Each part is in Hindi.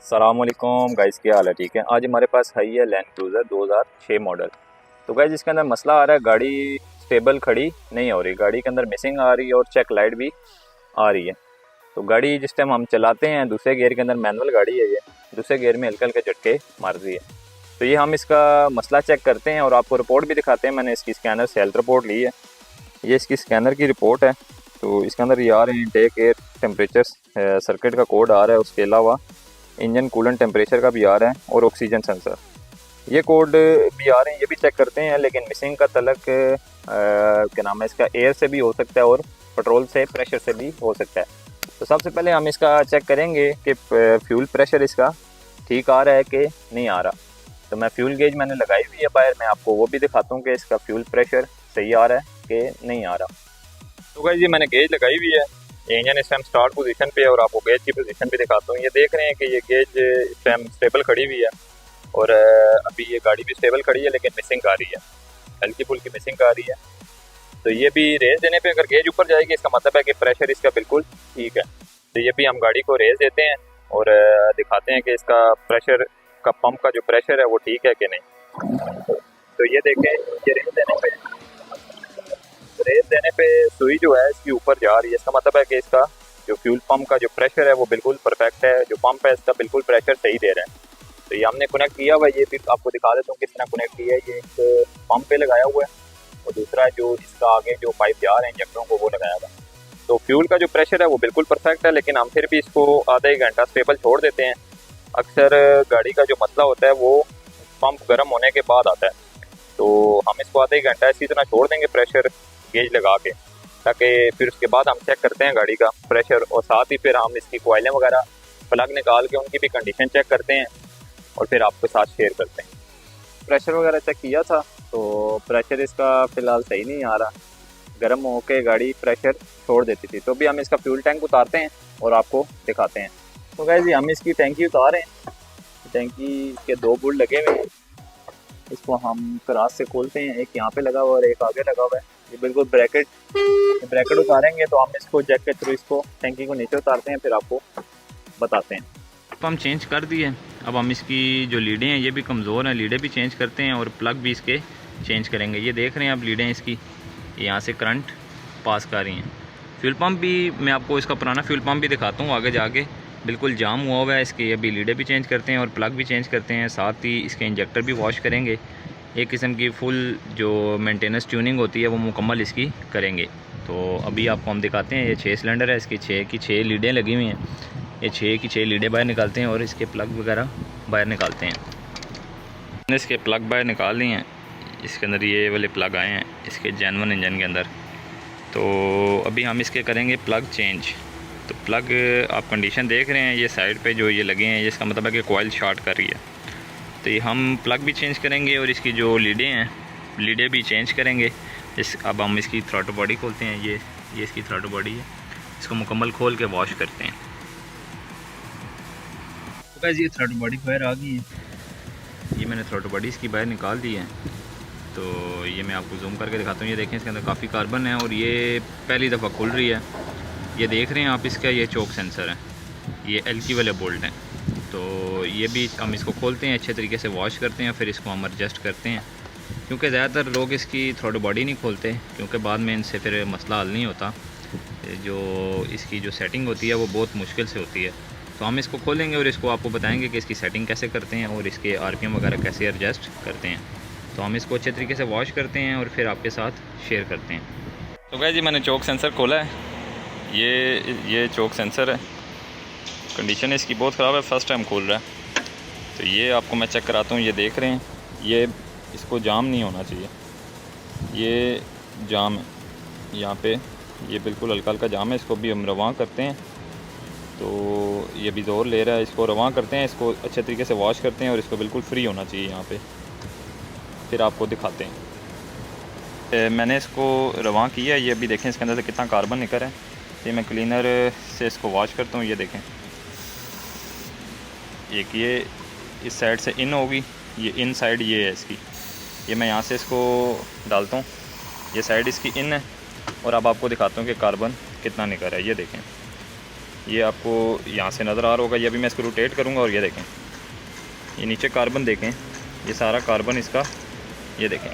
सलामुअलैकुम गाइस, क्या हाल है? ठीक है। आज हमारे पास है ये लैंड क्रूज़र 2006 मॉडल। तो गाइस इसके अंदर मसला आ रहा है, गाड़ी स्टेबल खड़ी नहीं हो रही, गाड़ी के अंदर मिसिंग आ रही है और चेक लाइट भी आ रही है। तो गाड़ी जिस टाइम हम चलाते हैं, दूसरे गियर के अंदर मैनुअल गाड़ी है ये, दूसरे गियर में हल्के हल्के झटके मार रही है। तो ये हम इसका मसला चेक करते हैं और आपको रिपोर्ट भी दिखाते हैं। मैंने इसकी स्कैनर से हेल्थ रिपोर्ट ली है, ये इसकी स्कैनर की रिपोर्ट है। तो इसके अंदर ये आ रहे हैं टेक एयर टेम्परेचर सर्किट का कोड आ रहा है, उसके अलावा इंजन कूलेंट टेम्परेचर का भी आ रहा है और ऑक्सीजन सेंसर ये कोड भी आ रहे हैं, ये भी चेक करते हैं। लेकिन मिसिंग का तलक क्या नाम है इसका, एयर से भी हो सकता है और पेट्रोल से प्रेशर से भी हो सकता है। तो सबसे पहले हम इसका चेक करेंगे कि फ्यूल प्रेशर इसका ठीक आ रहा है कि नहीं आ रहा। तो मैं फ्यूल गेज मैंने लगाई हुई है बाहर, मैं आपको वो भी दिखाता हूँ कि इसका फ्यूल प्रेशर सही आ रहा है कि नहीं आ रहा। तो गाइस ये मैंने गेज लगाई हुई है, ये इंजन इस टाइम स्टार्ट पोजीशन पे है और आपको गेज की पोजीशन भी दिखाता हूँ। ये देख रहे हैं कि ये गेज इस टाइम स्टेबल खड़ी हुई है और अभी ये गाड़ी भी स्टेबल खड़ी है, लेकिन मिसिंग आ रही है, हल्की फुल्की मिसिंग आ रही है। तो ये भी रेस देने पे अगर गेज ऊपर जाएगी, इसका मतलब है कि प्रेशर इसका बिल्कुल ठीक है। तो ये भी हम गाड़ी को रेस देते हैं और दिखाते हैं कि इसका प्रेशर का, पंप का जो प्रेशर है वो ठीक है कि नहीं। तो ये देखें, ये रेस देने पे सुई जो है इसकी ऊपर जा रही है, इसका मतलब है कि इसका जो फ्यूल पंप का जो प्रेशर है वो बिल्कुल परफेक्ट है, जो पंप है इसका बिल्कुल प्रेशर सही दे रहा है। तो ये हमने कनेक्ट किया हुआ है, ये भी आपको दिखा देता हूँ किस तरह कनेक्ट किया है। ये एक पंप पे लगाया हुआ है और दूसरा जो इसका आगे जो पाइप जा रहे हैं इंजेक्टरों को, वो लगाया हुआ है। तो फ्यूल का जो प्रेशर है वो बिल्कुल परफेक्ट है, लेकिन हम फिर भी इसको आधा एक घंटा स्टेबल छोड़ देते हैं। अक्सर गाड़ी का जो मसला होता है वो पंप गर्म होने के बाद आता है, तो हम इसको आधा एक घंटा इसी तरह छोड़ देंगे प्रेशर गेज लगा के, ताकि फिर उसके बाद हम चेक करते हैं गाड़ी का प्रेशर और साथ ही फिर हम इसकी कोयलें वगैरह प्लग निकाल के उनकी भी कंडीशन चेक करते हैं और फिर आपके साथ शेयर करते हैं। प्रेशर वगैरह चेक किया था तो प्रेशर इसका फ़िलहाल सही नहीं आ रहा, गर्म होके गाड़ी प्रेशर छोड़ देती थी। तो भी हम इसका फ्यूल टैंक उतारते हैं और आपको दिखाते हैं। तो गाइस जी हम इसकी टैंकी उतार रहे हैं, टैंकी के दो बुल लगे हुए हैं, इसको हम क्रॉस से खोलते हैं, एक यहाँ पे लगा हुआ और एक आगे लगा हुआ है। ये बिल्कुल ब्रैकेट उतारेंगे तो हम इसको जैक के थ्रू इसको टैंकी को नीचे उतारते हैं, फिर आपको बताते हैं। तो हम चेंज कर दिए। अब हम इसकी जो लीडें हैं ये भी कमज़ोर हैं, लीडें भी चेंज करते हैं और प्लग भी इसके चेंज करेंगे। ये देख रहे हैं आप लीडें इसकी, यहाँ से करंट पास कर रही हैं। फ्यूल पंप भी मैं आपको इसका पुराना फ्यूल पंप भी दिखाता हूँ आगे जाके, बिल्कुल जाम हुआ हुआ है। इसके अभी लीडें भी चेंज करते हैं और प्लग भी चेंज करते हैं, साथ ही इसके इंजेक्टर भी वॉश करेंगे। एक किस्म की फुल जो मेंटेनेंस ट्यूनिंग होती है वो मुकम्मल इसकी करेंगे। तो अभी आपको हम दिखाते हैं। ये 6 सिलेंडर है, इसकी 6 की 6 लीडें लगी हुई हैं। ये 6 की 6 लीडें बाहर निकालते हैं और इसके प्लग वगैरह बाहर निकालते हैं। इसके प्लग बाहर निकाल लिए हैं, इसके अंदर ये वाले प्लग आए हैं इसके जेनवन इंजन के अंदर। तो अभी हम इसके करेंगे प्लग चेंज। तो प्लग आप कंडीशन देख रहे हैं, ये साइड पे जो ये लगे हैं, इसका मतलब है कि कोयल शॉर्ट कर रही है। तो ये हम प्लग भी चेंज करेंगे और इसकी जो लीडें हैं, लीडें भी चेंज करेंगे। अब हम इसकी थ्रॉटल बॉडी खोलते हैं, ये इसकी थ्रॉटल बॉडी है, इसको मुकम्मल खोल के वॉश करते हैं। तो गाइस ये थ्रॉटल बॉडी बाहर आ गई है, ये मैंने थ्रॉटल बॉडी इसकी बाहर निकाल दी है। तो ये मैं आपको जूम करके दिखाता हूँ। ये देखें इसके अंदर काफ़ी कार्बन है और ये पहली दफ़ा खुल रही है। ये देख रहे हैं आप, इसका ये चोक सेंसर है, ये एल्की वाले बोल्ट हैं। तो ये भी हम इसको खोलते हैं, अच्छे तरीके से वॉश करते हैं, फिर इसको हम एडजस्ट करते हैं। क्योंकि ज़्यादातर लोग इसकी थ्रॉटल बॉडी नहीं खोलते, क्योंकि बाद में इनसे फिर मसला हल नहीं होता। जो इसकी जो सेटिंग होती है वो बहुत मुश्किल से होती है। तो हम इसको खोलेंगे और इसको आपको बताएंगे कि इसकी सेटिंग कैसे करते हैं और इसके आरपीएम वगैरह कैसे एडजस्ट करते हैं। तो हम इसको अच्छे तरीके से वॉश करते हैं और फिर आपके साथ शेयर करते हैं। तो गाइस जी मैंने चोक सेंसर खोला है, ये चोक सेंसर है, कंडीशन इसकी बहुत ख़राब है, फर्स्ट टाइम खोल रहा है। तो ये आपको मैं चेक कराता हूँ। ये देख रहे हैं, ये इसको जाम नहीं होना चाहिए, ये जाम है यहाँ पे, ये बिल्कुल हल्का हल्का जाम है। इसको भी हम रवां करते हैं, तो ये भी ज़ोर ले रहा है, इसको रवां करते हैं, इसको अच्छे तरीके से वॉश करते हैं और इसको बिल्कुल फ्री होना चाहिए यहाँ पे, फिर आपको दिखाते हैं। मैंने इसको रवां किया, ये भी देखें इसके अंदर से कितना कार्बन निकल है। ये मैं क्लीनर से इसको वॉश करता हूँ। ये देखें, एक ये इस साइड से इन होगी, ये इन साइड ये है इसकी, ये मैं यहाँ से इसको डालता हूँ, ये साइड इसकी इन है। और अब आपको दिखाता हूँ कि कार्बन कितना निकल रहा है। ये देखें, ये आपको यहाँ से नज़र आ रहा होगा। ये अभी मैं इसको रोटेट करूँगा और ये देखें, ये नीचे कार्बन देखें, ये सारा कार्बन इसका, ये देखें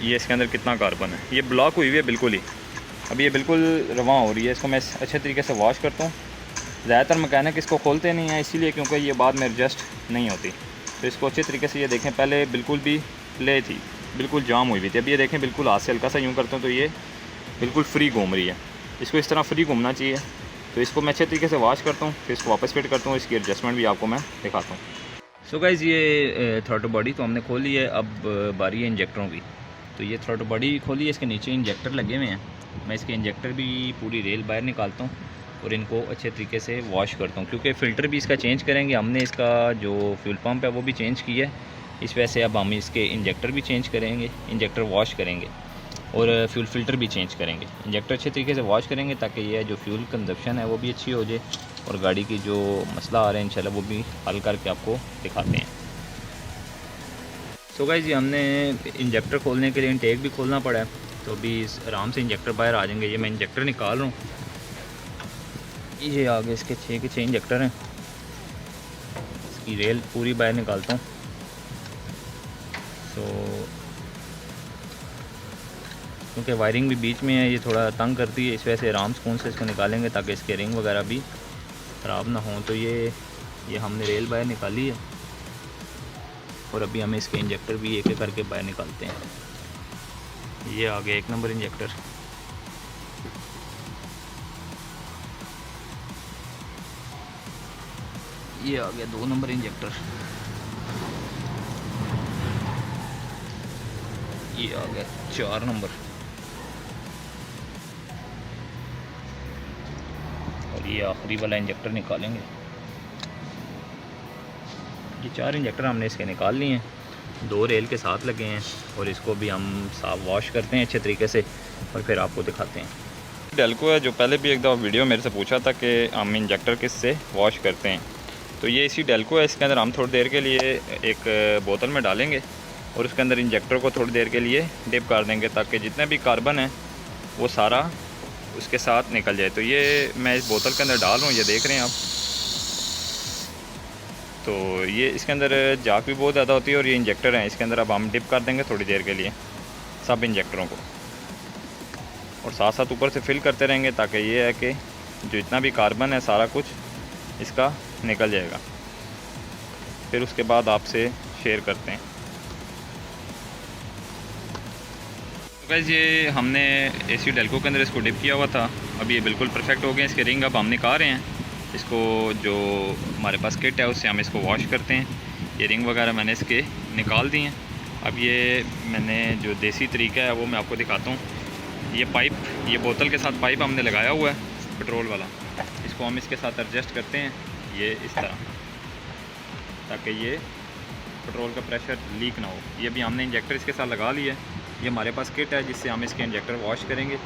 ये इसके अंदर कितना कार्बन है। ये ब्लॉक हुई हुई है बिल्कुल ही, अभी ये बिल्कुल रवां हो रही है। इसको मैं अच्छे तरीके से वॉश करता हूँ। ज़्यादातर मैकेनिक इसको खोलते नहीं हैं इसीलिए, क्योंकि ये बाद में एडजस्ट नहीं होती। तो इसको अच्छे तरीके से ये देखें, पहले बिल्कुल भी प्ले थी, बिल्कुल जाम हुई हुई थी। अब ये देखें बिल्कुल हाथ से हल्का सा यूँ करता हूँ तो ये बिल्कुल फ्री घूम रही है। इसको इस तरह फ्री घूमना चाहिए। तो इसको मैं अच्छे तरीके से वॉश करता हूँ, फिर इसको वापस फिट करता हूँ। इसकी एडजस्टमेंट भी आपको मैं दिखाता हूँ। सो गाइज़ ये थ्रॉटल बॉडी तो हमने खोली है, अब बारी है इंजेक्टरों की। तो ये थ्रॉटल बॉडी खोली है, इसके नीचे इंजेक्टर लगे हुए हैं। मैं इसके इंजेक्टर भी पूरी रेल बाहर निकालता हूँ और इनको अच्छे तरीके से वॉश करता हूँ, क्योंकि फ़िल्टर भी इसका चेंज करेंगे हमने। इसका जो फ्यूल पंप है वो भी चेंज किया है, इस वजह से अब हम इसके इंजेक्टर भी चेंज करेंगे, इंजेक्टर वॉश करेंगे और फ्यूल फ़िल्टर भी चेंज करेंगे। इंजेक्टर अच्छे तरीके से वॉश करेंगे ताकि ये जो फ्यूल कंजप्शन है वो भी अच्छी हो जाए और गाड़ी की जो मसला आ रहा है इंशाल्लाह वो भी हल करके आपको दिखाते हैं। सो गाइस, ये हमने इंजेक्टर खोलने के लिए इनटेक भी खोलना पड़ा है, तो अभी आराम से इंजेक्टर बाहर आ जाएंगे। ये मैं इंजेक्टर निकाल रहा हूँ, ये आगे इसके 6 के 6 इंजेक्टर हैं। इसकी रेल पूरी बाहर निकालता हूँ। तो क्योंकि वायरिंग भी बीच में है, ये थोड़ा तंग करती है, इस वजह से आराम सुकून से इसको निकालेंगे ताकि इसके रिंग वगैरह भी ख़राब ना हो। तो ये हमने रेल बाहर निकाली है और अभी हमें इसके इंजेक्टर भी एक एक करके बाहर निकालते हैं। ये आ गया 1 नंबर इंजेक्टर, ये आ गया 2 नंबर इंजेक्टर, ये आ गया 4 नंबर और ये आखिरी वाला इंजेक्टर निकालेंगे। ये 4 इंजेक्टर हमने इसके निकाल लिए हैं, 2 रेल के साथ लगे हैं और इसको भी हम साफ वॉश करते हैं अच्छे तरीके से और फिर आपको दिखाते हैं। डेल्को है, जो पहले भी एक दफ़ा वीडियो मेरे से पूछा था कि हम इंजेक्टर किससे वॉश करते हैं, तो ये इसी डेल्को है। इसके अंदर हम थोड़ी देर के लिए एक बोतल में डालेंगे और उसके अंदर इंजेक्टर को थोड़ी देर के लिए डिप कर देंगे ताकि जितने भी कार्बन है वो सारा उसके साथ निकल जाए। तो ये मैं इस बोतल के अंदर डाल रहा हूँ, ये देख रहे हैं आप। तो ये इसके अंदर जाक भी बहुत ज़्यादा होती है और ये इंजेक्टर हैं, इसके अंदर अब हम डिप कर देंगे थोड़ी देर के लिए सब इंजेक्टरों को और साथ साथ ऊपर से फिल करते रहेंगे ताकि ये है कि जो इतना भी कार्बन है सारा कुछ इसका निकल जाएगा। फिर उसके बाद आपसे शेयर करते हैं। तो गाइस, ये हमने एसी डेल्को के अंदर इसको डिप किया हुआ था, अब ये बिल्कुल परफेक्ट हो गए। इसके रिंग अब हम निकाल रहे हैं। इसको जो हमारे पास किट है उससे हम इसको वॉश करते हैं। ये रिंग वगैरह मैंने इसके निकाल दी हैं। अब ये मैंने जो देसी तरीका है वो मैं आपको दिखाता हूँ। ये पाइप, ये बोतल के साथ पाइप हमने लगाया हुआ है पेट्रोल वाला, इसको हम इसके साथ एडजस्ट करते हैं ये इस तरह, ताकि ये पेट्रोल का प्रेशर लीक ना हो। ये भी हमने इंजेक्टर इसके साथ लगा लिया है। ये हमारे पास किट है जिससे हम इसके इंजेक्टर वॉश करेंगे।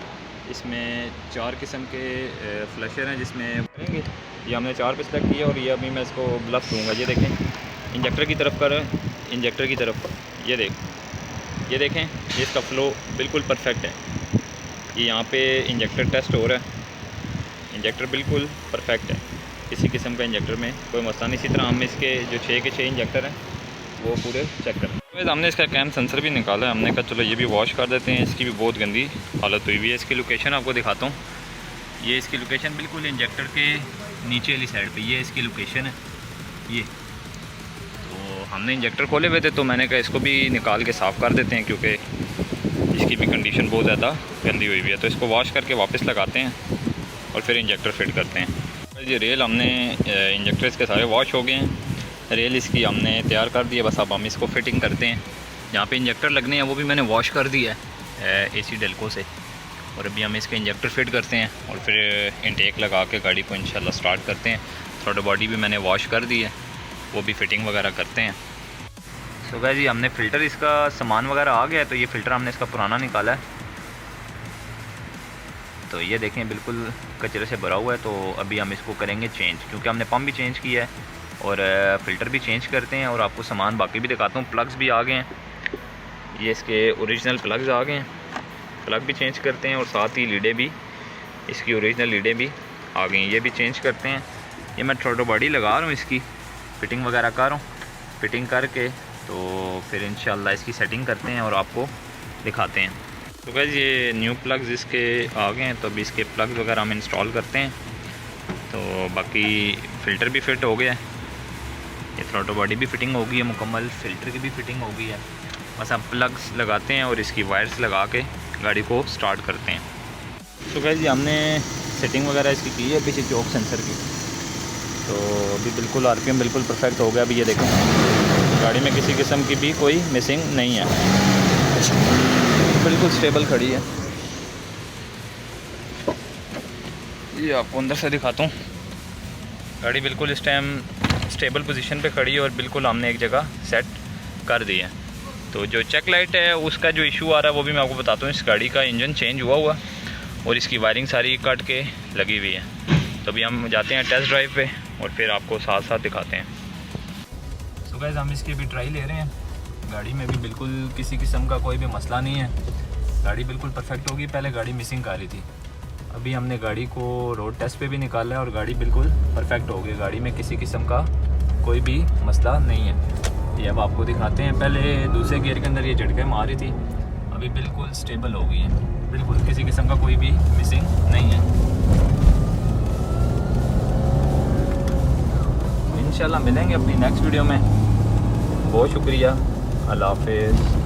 इसमें 4 किस्म के फ्लशर हैं जिसमें करेंगे। ये हमने 4 पे सेलेक्ट किया और ये अभी मैं इसको ग्लव्स दूँगा। ये देखें इंजेक्टर की तरफ कर, इंजेक्टर की तरफ ये देखें ये इसका फ़्लो बिल्कुल परफेक्ट है। ये यहाँ पे इंजेक्टर टेस्ट हो रहा है, इंजेक्टर बिल्कुल परफेक्ट है, किसी किस्म का इंजेक्टर में कोई मसला नहीं। इसी तरह हम इसके जो 6 के 6 इंजेक्टर हैं वो पूरे चेक करें। तो हमने इसका कैम सेंसर भी निकाला है, हमने कहा चलो ये भी वॉश कर देते हैं। इसकी भी बहुत गंदी हालत हुई हुई है। इसकी लोकेशन आपको दिखाता हूँ। ये इसकी लोकेशन बिल्कुल इंजेक्टर के नीचे वाली साइड पे ये इसकी लोकेशन है। ये तो हमने इंजेक्टर खोले हुए थे तो मैंने कहा इसको भी निकाल के साफ़ कर देते हैं, क्योंकि इसकी भी कंडीशन बहुत ज़्यादा गंदी हुई हुई है। तो इसको वॉश करके वापस लगाते हैं और फिर इंजेक्टर फिट करते हैं। ये रेल हमने इंजेक्टर इसके सारे वॉश हो गए हैं, रेल इसकी हमने तैयार कर दी है। बस अब हम इसको फिटिंग करते हैं। जहाँ पे इंजेक्टर लगने हैं वो भी मैंने वॉश कर दिया है एसी डेल्को से और अभी हम इसके इंजेक्टर फिट करते हैं और फिर इनटेक लगा के गाड़ी को इंशाल्लाह स्टार्ट करते हैं। थ्रॉटल बॉडी भी मैंने वॉश कर दी है, वो भी फिटिंग वगैरह करते हैं। सो गाइस, जी हमने फ़िल्टर इसका सामान वगैरह आ गया है। तो ये फ़िल्टर हमने इसका पुराना निकाला है, तो ये देखें बिल्कुल कचरे से भरा हुआ है। तो अभी हम इसको करेंगे चेंज, क्योंकि हमने पंप भी चेंज किया है और फ़िल्टर भी चेंज करते हैं। और आपको सामान बाकी भी दिखाता हूँ। प्लग्स भी आ गए हैं, ये इसके ओरिजिनल प्लग्स आ गए हैं, प्लग भी चेंज करते हैं और साथ ही लीडें भी, इसकी ओरिजिनल लीडें भी आ गई, ये भी चेंज करते हैं। ये मैं थ्रोटल बॉडी लगा रहा हूँ, इसकी फ़िटिंग वगैरह कर रहा हूँ। फ़िटिंग करके तो फिर इंशाल्लाह इसकी सेटिंग करते हैं और आपको दिखाते हैं। तो गाइस ये न्यू प्लग्स इसके आ गए हैं, तो अभी इसके प्लग्स वगैरह हम इंस्टॉल करते हैं। तो बाकी फ़िल्टर भी फिट हो गया है, ये थ्रोटल बॉडी भी फिटिंग हो गई है मुकम्मल, फ़िल्टर की भी फिटिंग हो गई है। बस हम प्लग्स लगाते हैं और इसकी वायर्स लगा के गाड़ी को स्टार्ट करते हैं। तो गाइस ये हमने सेटिंग वगैरह इसकी की है पीछे चौक सेंसर की, तो अभी बिल्कुल आरपीएम बिल्कुल परफेक्ट हो गया। अभी ये देखें गाड़ी में किसी किस्म की भी कोई मिसिंग नहीं है, बिल्कुल स्टेबल खड़ी है। ये आपको अंदर से दिखाता हूँ, गाड़ी बिल्कुल इस टाइम स्टेबल पोजीशन पे खड़ी है और बिल्कुल हमने एक जगह सेट कर दी है। तो जो चेक लाइट है उसका जो इशू आ रहा है वो भी मैं आपको बताता हूँ। इस गाड़ी का इंजन चेंज हुआ और इसकी वायरिंग सारी कट के लगी हुई है। तो अभी हम जाते हैं टेस्ट ड्राइव पे और फिर आपको साथ साथ दिखाते हैं। तो गाइस हम इसकी अभी ट्राई ले रहे हैं, गाड़ी में भी बिल्कुल किसी किस्म का कोई भी मसला नहीं है, गाड़ी बिल्कुल परफेक्ट होगी। पहले गाड़ी मिसिंग कर रही थी, अभी हमने गाड़ी को रोड टेस्ट पे भी निकाला है और गाड़ी बिल्कुल परफेक्ट हो गई। गाड़ी में किसी किस्म का कोई भी मसला नहीं है। ये अब आपको दिखाते हैं। पहले दूसरे गियर के अंदर ये झटके मार रही थी, अभी बिल्कुल स्टेबल हो गई है, बिल्कुल किसी किस्म का कोई भी मिसिंग नहीं है। इंशाल्लाह मिलेंगे अपनी नेक्स्ट वीडियो में। बहुत शुक्रिया, अल्लाह हाफिज़।